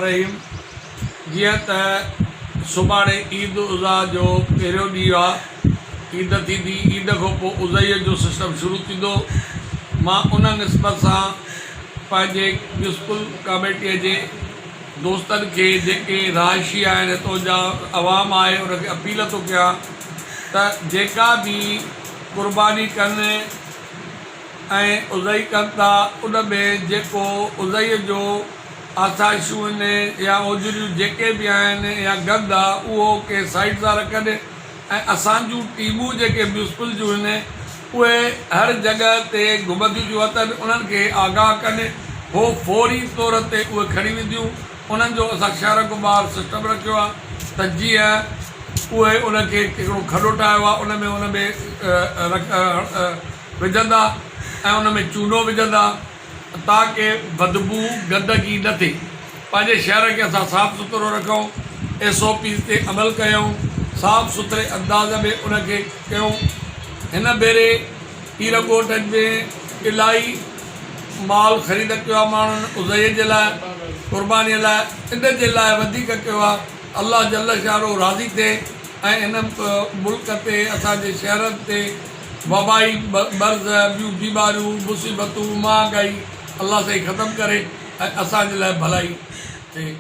रहीम। जीअं त सुभाणे ईद उज़ा जो पहिरियों ॾींहुं आहे, ईद थींदी, ईद खां पोइ उज़ईअ जो सिस्टम शुरू थींदो। मां उन निस्बत सां पंहिंजे म्यूनिसिपल कमेटीअ जे दोस्तनि खे जेके रहाइशी आहिनि हितां जा अवाम आहे उनखे अपील थो कयां त जेका बि क़ुर्बानी कनि ऐं उज़ई कनि था उन में जेको उज़ईअ जो आसाइशूं आहिनि या ओजरियूं जेके बि आहिनि या गंद आहे उहो के साइड सां रखनि ऐं असांजूं टीमूं जेके म्यूनिसिपल जूं आहिनि उहे हर जॻह ते घुमंदियूं थियूं अथनि, उन्हनि खे आगाह कनि, हो फौरी तौर ते उहे खणी वेंदियूं। उन्हनि जो असां शहर खां ॿाहिरि सिस्टम रखियो आहे त जीअं उहे उनखे हिकिड़ो खॾो ठाहियो आहे, उन में विझंदा ऐं उन में चूनो विझंदा ताकी बदबू गंदगी न थिए। पंहिंजे शहर खे असां साफ़ु सुथिरो रखूं, SOP ते अमल कयूं, साफ़ु सुथिरे अंदाज़ में उनखे कयूं। हिन भेरे हीराकोटनि में इलाही माल ख़रीद कयो आहे माण्हुनि उज़ईअ जे लाइ, क़ुर्बानीअ लाइ, इन जे लाइ वधीक कयो आहे। अल्लाह जल शानो राज़ी थिए ऐं हिन मुल्क ते असांजे शहरनि ते वबाई मर्ज़, ॿियूं बीमारियूं, मुसीबतूं, महांगाई अल्लाह सां ख़तमु करे ऐं असांजे लाइ भलाई थिए।